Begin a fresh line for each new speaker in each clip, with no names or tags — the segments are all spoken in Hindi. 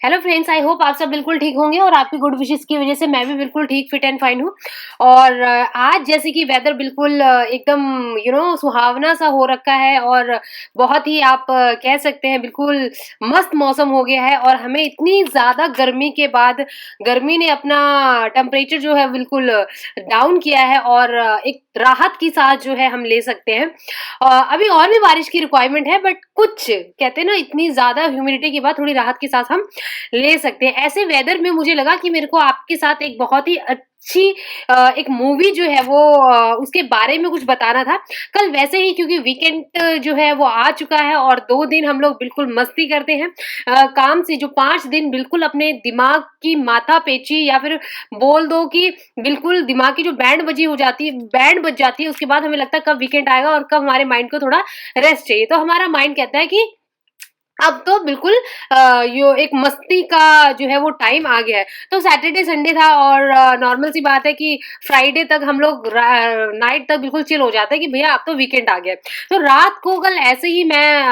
हेलो फ्रेंड्स, आई होप आप सब बिल्कुल ठीक होंगे और आपकी गुड विशेस की वजह से मैं भी बिल्कुल ठीक फिट एंड फाइन हूँ। और आज जैसे कि वेदर बिल्कुल एकदम सुहावना सा हो रखा है और बहुत ही आप कह सकते हैं बिल्कुल मस्त मौसम हो गया है। और हमें इतनी ज़्यादा गर्मी के बाद गर्मी ने अपना टेम्परेचर जो है बिल्कुल डाउन किया है और एक राहत की सांस जो है हम ले सकते हैं। अभी और भी बारिश की रिक्वायरमेंट है, बट कुछ कहते हैं ना, इतनी ज़्यादा ह्यूमिडिटी के बाद थोड़ी राहत की सांस हम ले सकते हैं। ऐसे वेदर में मुझे लगा कि मेरे को आपके साथ एक बहुत ही अच्छी एक मूवी जो है वो उसके बारे में कुछ बताना था। कल वैसे ही क्योंकि वीकेंड जो है वो आ चुका है और 2 दिन हम लोग बिल्कुल मस्ती करते हैं। काम से जो 5 दिन बिल्कुल अपने दिमाग की माथापेची या फिर बोल दो कि बिल्कुल दिमाग की जो बैंड बज जाती है, उसके बाद हमें लगता है कब वीकेंड आएगा और कब हमारे माइंड को थोड़ा रेस्ट चाहिए। तो हमारा माइंड कहता है कि अब तो बिल्कुल यो एक मस्ती का जो है वो टाइम आ गया है। तो सैटरडे संडे था और नॉर्मल सी बात है कि फ्राइडे तक हम लोग नाइट तक बिल्कुल चिल हो जाते हैं कि भैया अब तो वीकेंड आ गया है। तो रात को कल ऐसे ही मैं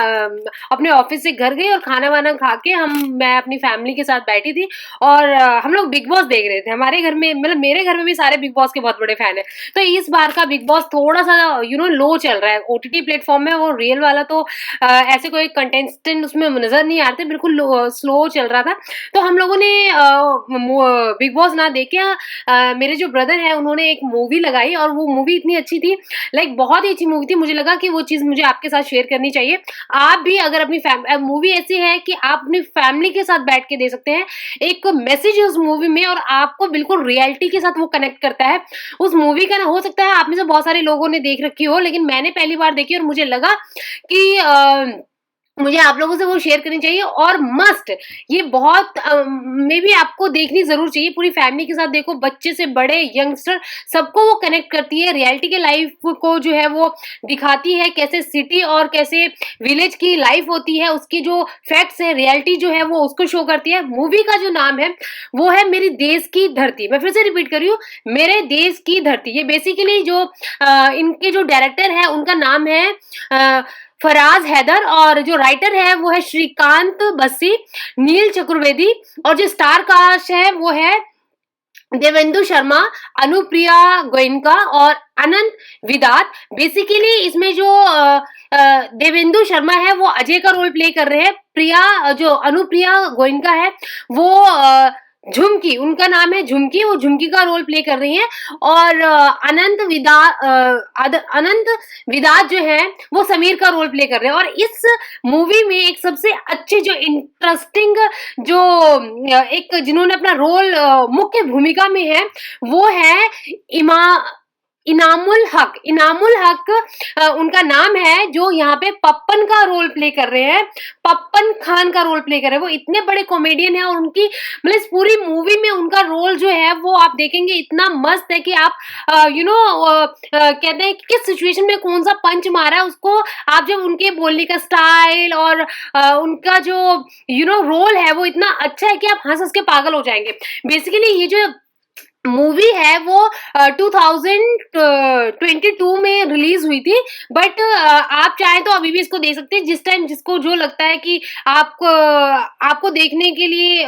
अपने ऑफिस से घर गई और खाना वाना खा के मैं अपनी फैमिली के साथ बैठी थी और हम लोग बिग बॉस देख रहे थे। हमारे घर में मतलब मेरे घर में भी सारे बिग बॉस के बहुत बड़े फैन है। तो इस बार का बिग बॉस थोड़ा सा लो चल रहा है ओटीटी प्लेटफॉर्म में। वो रियल वाला तो ऐसे कोई कंटेस्टेंट उसमें नजर नहीं आ रहे थे, बिल्कुल स्लो चल रहा था। तो हम लोगों ने बिग बॉस ना देख के मेरे जो ब्रदर है उन्होंने एक मूवी लगाई और वो मूवी इतनी अच्छी थी, लाइक बहुत ही अच्छी मूवी थी। मुझे लगा कि वो चीज मुझे आपके साथ शेयर करनी चाहिए। आप भी अगर अपनी मूवी ऐसी है कि आप अपनी फैमिली के साथ बैठ के दे सकते हैं। एक मैसेज है उस मूवी में और आपको बिल्कुल रियलिटी के साथ वो कनेक्ट करता है। उस मूवी का ना, हो सकता है आप में से बहुत सारे लोगों ने देख रखी हो, लेकिन मैंने पहली बार देखी और मुझे लगा कि मुझे आप लोगों से वो शेयर करनी चाहिए और मस्ट ये बहुत मे बी आपको देखनी जरूर चाहिए। पूरी फैमिली के साथ देखो, बच्चे से बड़े यंगस्टर सबको वो कनेक्ट करती है। रियलिटी के लाइफ को जो है वो दिखाती है, कैसे सिटी और कैसे विलेज की लाइफ होती है, उसकी जो फैक्ट्स है, रियलिटी जो है वो उसको शो करती है। मूवी का जो नाम है वो है मेरी देश की धरती। मैं फिर से रिपीट कर रही हूँ, मेरे देश की धरती। ये बेसिकली जो इनके जो डायरेक्टर है उनका नाम है फराज हैदर और जो राइटर है वो है श्रीकांत बस्सी, नील चतुर्वेदी। और जो स्टार कास्ट है वो है देवेंदु शर्मा, अनुप्रिया गोयनका और अनंत विदात। बेसिकली इसमें जो देवेंदु शर्मा है वो अजय का रोल प्ले कर रहे हैं। जो अनुप्रिया गोयनका है वो झुमकी, उनका नाम है झुमकी, वो झुमकी का रोल प्ले कर रही हैं। और अनंत विदात जो है वो समीर का रोल प्ले कर रहे हैं। और इस मूवी में एक सबसे अच्छे जो इंटरेस्टिंग जो एक जिन्होंने अपना रोल मुख्य भूमिका में है वो है इमा इनामुल हक उनका नाम है, जो यहाँ पे पप्पन का रोल प्ले कर रहे हैं, पप्पन खान का रोल प्ले कर रहे हैं। वो इतने बड़े कॉमेडियन है और उनकी मतलब इस पूरी मूवी में उनका रोल जो है वो आप देखेंगे इतना मस्त है कि आप कहते हैं कि किस सिचुएशन में कौन सा पंच मारा है उसको आप जब उनके बोलने का स्टाइल और उनका जो रोल है वो इतना अच्छा है कि आप हंस हंस के पागल हो जाएंगे। बेसिकली ये जो मूवी है वो 2022 में रिलीज हुई थी, बट आप चाहें तो अभी भी इसको देख सकते हैं। जिस टाइम जिसको जो लगता है कि आपको देखने के लिए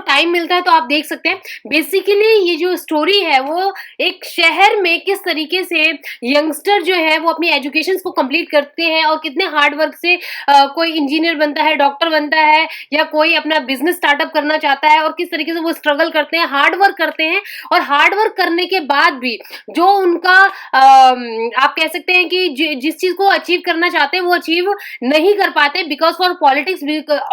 टाइम मिलता है तो आप देख सकते हैं। बेसिकली ये जो स्टोरी है वो एक शहर में किस तरीके से यंगस्टर जो है वो अपनी एजुकेशन को कंप्लीट करते हैं और कितने हार्ड वर्क से कोई इंजीनियर बनता है, डॉक्टर बनता है, या कोई अपना बिजनेस स्टार्टअप करना चाहता है और किस तरीके से वो स्ट्रगल करते हैं, हार्ड वर्क करते हैं। और हार्ड वर्क करने के बाद भी जो उनका आप कह सकते हैं कि जिस चीज को अचीव करना चाहते हैं वो अचीव नहीं कर पाते, बिकॉज फॉर पॉलिटिक्स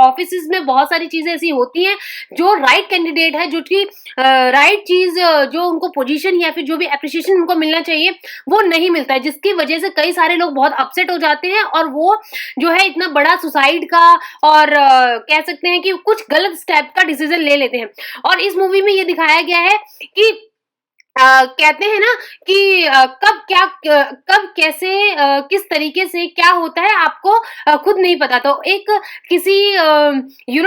ऑफिस में बहुत सारी चीजें ऐसी होती हैं जो राइट कैंडिडेट है, जो कि राइट चीज जो उनको पोजीशन या फिर जो भी एप्रिसिएशन उनको मिलना चाहिए वो नहीं मिलता है, जिसकी वजह से कई सारे लोग बहुत अपसेट हो जाते हैं और वो जो है इतना बड़ा सुसाइड का और कह सकते हैं कि कुछ गलत स्टेप का डिसीजन ले लेते हैं। और इस मूवी में ये दिखाया गया है कि कहते हैं ना कि कब कैसे किस तरीके से क्या होता है आपको खुद नहीं पता। तो एक किसी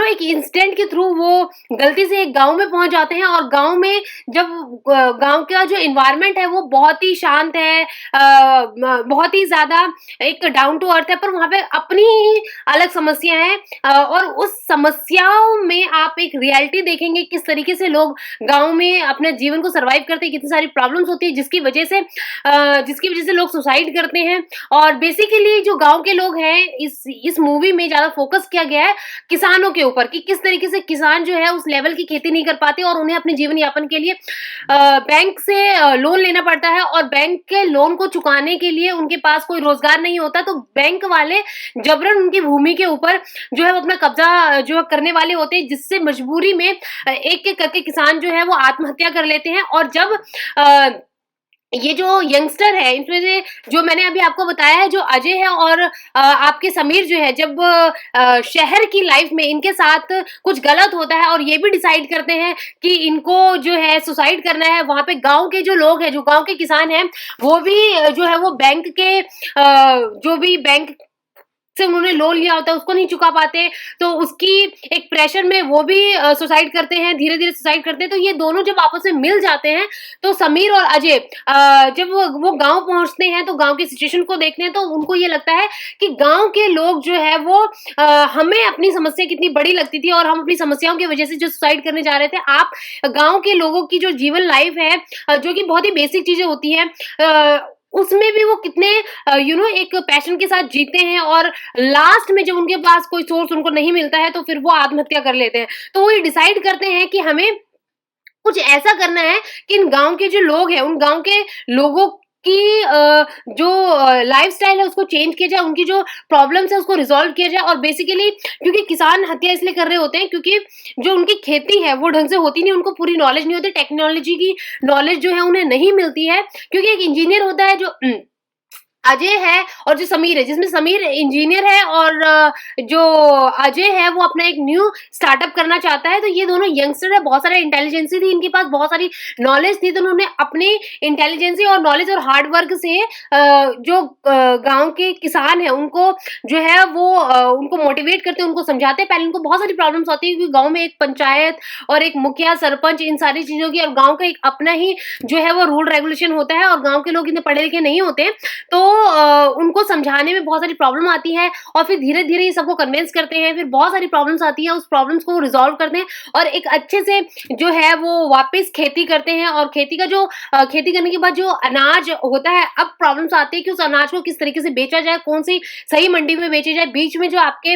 एक इंसिडेंट के थ्रू वो गलती से एक गाँव में पहुँच जाते हैं और गाँव में जब गाँव का जो एनवायरनमेंट है वो बहुत ही शांत है, बहुत ही ज़्यादा एक डाउन टू अर्थ है, पर वहाँ पे अपनी ही अलग समस्या है। और उस समस्याओं में आप एक रियलिटी देखेंगे किस तरीके से लोग गाँव में अपने जीवन को सर्वाइव करते हैं, कितनी सारी प्रॉब्लम्स होती है जिसकी वजह से लोग सुसाइड करते हैं। और बेसिकली जो गाँव के लोग हैं इस मूवी में ज़्यादा फोकस किया गया है किसानों के ऊपर कि किस तरीके से किसान जो है उस लेवल की खेती नहीं कर पाते और उन्हें अपने जीवन यापन के लिए बैंक से लोन लेना पड़ता है, और बैंक के लोन को चुकाने के लिए उनके पास कोई रोजगार नहीं होता, तो बैंक वाले जबरन उनकी भूमि के ऊपर जो है वो अपना कब्जा जो है करने वाले होते हैं, जिससे मजबूरी में एक-एक करके किसान जो है वो आत्महत्या कर लेते हैं। और जब ये जो यंगस्टर है इसमें से जो मैंने अभी आपको बताया है, जो अजय है और आपके समीर जो है, जब शहर की लाइफ में इनके साथ कुछ गलत होता है और ये भी डिसाइड करते हैं कि इनको जो है सुसाइड करना है, वहाँ पे गाँव के जो लोग हैं, जो गाँव के किसान हैं, वो भी जो है वो बैंक के जो भी बैंक से उन्होंने लोन लिया होता है उसको नहीं चुका पाते, तो उसकी एक प्रेशर में वो भी सुसाइड करते हैं, धीरे-धीरे सुसाइड करते हैं। तो ये दोनों जब आपस में मिल जाते हैं, तो समीर और अजय जब वो गाँव पहुँचते हैं, तो गाँव की सिचुएशन को देखते हैं, तो उनको ये लगता है कि गाँव के लोग जो है वो हमें अपनी समस्या कितनी बड़ी लगती थी और हम अपनी समस्याओं की वजह से जो सुसाइड करने जा रहे थे, आप गाँव के लोगों की जो जीवन लाइफ है जो कि बहुत ही बेसिक चीज़ें होती हैं, उसमें भी वो कितने एक पैशन के साथ जीते हैं, और लास्ट में जब उनके पास कोई सोर्स उनको नहीं मिलता है तो फिर वो आत्महत्या कर लेते हैं। तो वो ये डिसाइड करते हैं कि हमें कुछ ऐसा करना है कि इन गाँव के जो लोग हैं, उन गाँव के लोगों की जो लाइफ़स्टाइल है उसको चेंज किया जाए, उनकी जो प्रॉब्लम्स है उसको रिज़ॉल्व किया जाए। और बेसिकली क्योंकि किसान हत्या इसलिए कर रहे होते हैं क्योंकि जो उनकी खेती है वो ढंग से होती नहीं, उनको पूरी नॉलेज नहीं होती, टेक्नोलॉजी की नॉलेज जो है उन्हें नहीं मिलती है। क्योंकि एक इंजीनियर होता है जो अजय है और जो समीर है, जिसमें समीर इंजीनियर है और जो अजय है वो अपना एक न्यू स्टार्टअप करना चाहता है। तो ये दोनों यंगस्टर है, बहुत सारा इंटेलिजेंसी थी इनके पास, बहुत सारी नॉलेज थी, तो उन्होंने अपनी इंटेलिजेंसी और नॉलेज और हार्ड वर्क से जो गाँव के किसान हैं उनको जो है वो उनको मोटिवेट करते हैं, उनको समझाते हैं। पहले उनको बहुत सारी प्रॉब्लम्स आती है क्योंकि गाँव में एक पंचायत और एक मुखिया, सरपंच, इन सारी चीज़ों की, और गाँव का एक अपना ही जो है वो रूल रेगुलेशन होता है, और गाँव के लोग इतने पढ़े लिखे नहीं होते, तो उनको समझाने में बहुत सारी प्रॉब्लम आती है। और फिर धीरे-धीरे ये सबको कन्विंस करते हैं, फिर बहुत सारी प्रॉब्लम्स आती है, उस प्रॉब्लम्स को वो रिज़ॉल्व करते हैं और एक अच्छे से जो है वो वापस खेती करते हैं। और खेती का जो खेती करने के बाद जो अनाज होता है, अब प्रॉब्लम्स आती है कि उस अनाज को किस तरीके से बेचा जाए, कौन-सी सही मंडी में बेची जाए। बीच में जो आपके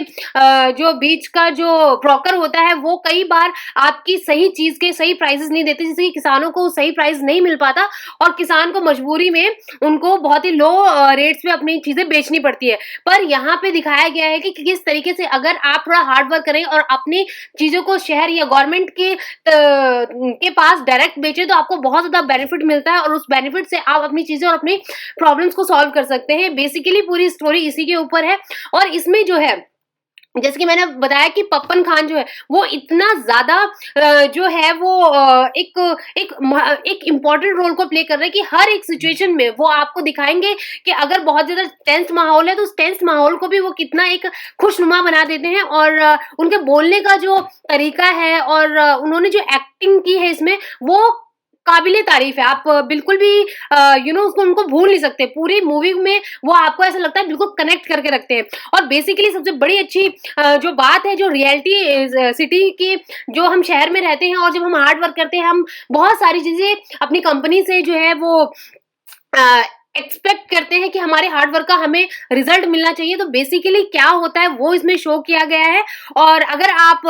जो बीच का जो ब्रोकर होता है, वो कई बार आपकी सही चीज़ के सही प्राइसेज़ नहीं देते, जिससे कि किसानों को सही प्राइस नहीं मिल पाता और किसान को मजबूरी में उनको बहुत ही लो रेट्स पे अपनी चीज़ें बेचनी पड़ती है। पर यहाँ पे दिखाया गया है कि किस तरीके से अगर आप थोड़ा हार्ड वर्क करें और अपनी चीज़ों को शहर या गवर्नमेंट के पास डायरेक्ट बेचें, तो आपको बहुत ज़्यादा बेनिफिट मिलता है और उस बेनिफिट से आप अपनी चीज़ें और अपनी प्रॉब्लम्स को सॉल्व कर सकते हैं। बेसिकली पूरी स्टोरी इसी के ऊपर है। और इसमें जो है, जैसे कि मैंने बताया कि पप्पन खान जो है वो इतना ज़्यादा जो है वो एक इम्पोर्टेंट रोल को प्ले कर रहे हैं कि हर एक सिचुएशन में वो आपको दिखाएँगे कि अगर बहुत ज़्यादा टेंस माहौल है, तो उस टेंस माहौल को भी वो कितना एक खुशनुमा बना देते हैं। और उनके बोलने का जो तरीका है और उन्होंने जो एक्टिंग की है इसमें, वो काबिले तारीफ़ है। आप बिल्कुल भी उसको उनको भूल नहीं सकते। पूरी मूवी में वो आपको ऐसा लगता है बिल्कुल कनेक्ट करके रखते हैं। और बेसिकली सबसे बड़ी अच्छी जो बात है, जो रियलिटी सिटी की, जो हम शहर में रहते हैं और जब हम हार्ड वर्क करते हैं, हम बहुत सारी चीज़ें अपनी कंपनी से जो है वो एक्सपेक्ट करते हैं कि हमारे हार्ड वर्क का हमें रिजल्ट मिलना चाहिए। तो बेसिकली क्या होता है वो इसमें शो किया गया है। और अगर आप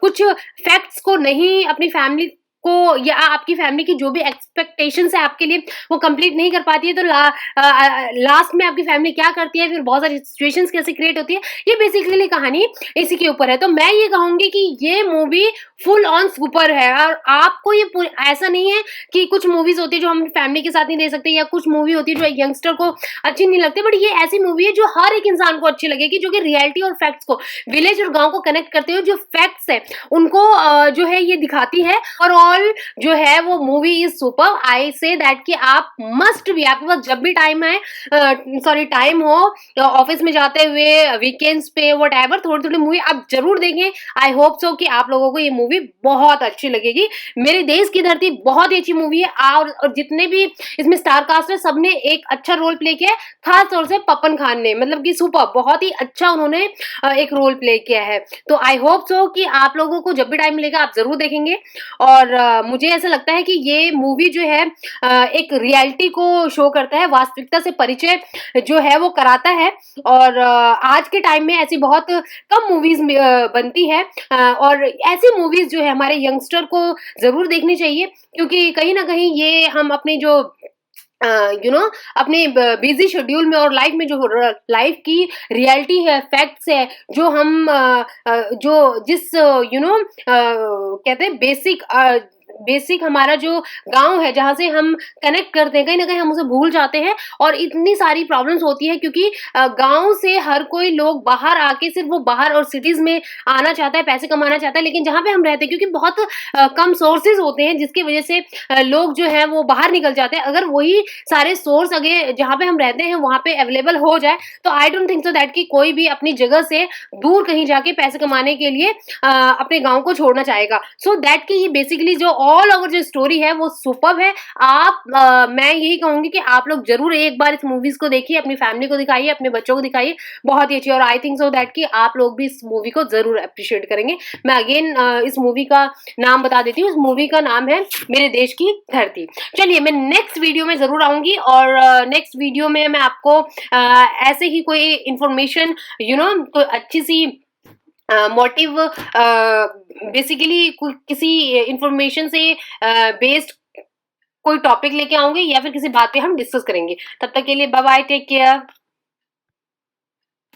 कुछ फैक्ट्स को नहीं, अपनी फैमिली को या आपकी फैमिली की जो भी एक्सपेक्टेशंस है आपके लिए, वो कंप्लीट नहीं कर पाती है, तो लास्ट में आपकी फैमिली क्या करती है, फिर बहुत सारी सिचुएशंस कैसे क्रिएट होती है, ये बेसिकली कहानी इसी के ऊपर है। तो मैं ये कहूँगी कि ये मूवी फुल ऑन सुपर है। और आपको ये ऐसा नहीं है कि कुछ मूवीज़ होती है जो हम फैमिली के साथ नहीं देख सकते, या कुछ मूवी होती है जो यंगस्टर को अच्छी नहीं लगती, बट ये ऐसी मूवी है जो हर एक इंसान को अच्छी लगेगी, जो कि रियलिटी और फैक्ट्स को, विलेज और गाँव को कनेक्ट करते हुए जो फैक्ट्स है उनको जो है ये दिखाती है। और ओवरऑल जो है वो movie is super. I say that कि आप मस्ट भी, आपके पास जब भी टाइम है, सॉरी टाइम हो, ऑफिस में जाते हुए, वीकेंड्स पे, वट एवर, थोड़ी थोड़ी मूवी आप जरूर देखें। आई होप सो कि आप लोगों को ये मूवी बहुत अच्छी लगेगी। मेरे देश की धरती बहुत ही अच्छी मूवी है, और जितने भी इसमें स्टार कास्ट है सबने एक अच्छा रोल प्ले किया है, खास तौर से पपन खान ने, मतलब कि सुपर, बहुत ही अच्छा उन्होंने एक रोल प्ले किया है। तो आई होप सो कि आप लोगों को जब भी टाइम मिलेगा आप जरूर देखेंगे। और मुझे ऐसा लगता है कि ये मूवी जो है एक रियलिटी को शो करता है, वास्तविकता से परिचय जो है वो कराता है। और आज के टाइम में ऐसी बहुत कम मूवीज बनती है, और ऐसी मूवीज जो है हमारे यंगस्टर को जरूर देखनी चाहिए, क्योंकि कहीं ना कहीं ये हम अपनी जो अपने बिजी शेड्यूल में और लाइफ में जो लाइफ की रियलिटी है, फैक्ट्स है, जो हम जो जिस कहते हैं बेसिक हमारा जो गांव है जहां से हम कनेक्ट करते हैं, कहीं ना कहीं हम उसे भूल जाते हैं। और इतनी सारी प्रॉब्लम्स होती है क्योंकि गांव से हर कोई लोग बाहर आके सिर्फ वो बाहर और सिटीज में आना चाहता है, पैसे कमाना चाहता है, लेकिन जहां पे हम रहते हैं क्योंकि बहुत कम सोर्सेज होते हैं, जिसकी वजह से लोग जो है वो बाहर निकल जाते हैं। अगर वही सारे सोर्स अगर जहाँ पे हम रहते हैं वहां पे अवेलेबल हो जाए, तो I don't think so that कि कोई भी अपनी जगह से दूर कहीं जाके पैसे कमाने के लिए अपने गांव को छोड़ना चाहेगा। सो दैट कि ये बेसिकली जो ऑल ओवर जो स्टोरी है वो सुपर्ब है। आप मैं यही कहूंगी कि आप लोग जरूर एक बार इस मूवीज को देखिए, अपनी फैमिली को दिखाइए, अपने बच्चों को दिखाइए, बहुत ही अच्छी। और आई थिंक सो दैट कि आप लोग भी इस मूवी को जरूर अप्रिशिएट करेंगे। मैं अगेन इस मूवी का नाम बता देती हूँ, इस मूवी का नाम है मेरे देश की धरती। चलिए, मैं नेक्स्ट वीडियो में जरूर आऊंगी, और नेक्स्ट वीडियो में मैं आपको ऐसे ही कोई इंफॉर्मेशन कोई अच्छी सी मोटिव, बेसिकली किसी इंफॉर्मेशन से बेस्ड कोई टॉपिक लेके आऊंगी, या फिर किसी बात पे हम डिस्कस करेंगे। तब तक के लिए बाय बाय, टेक केयर।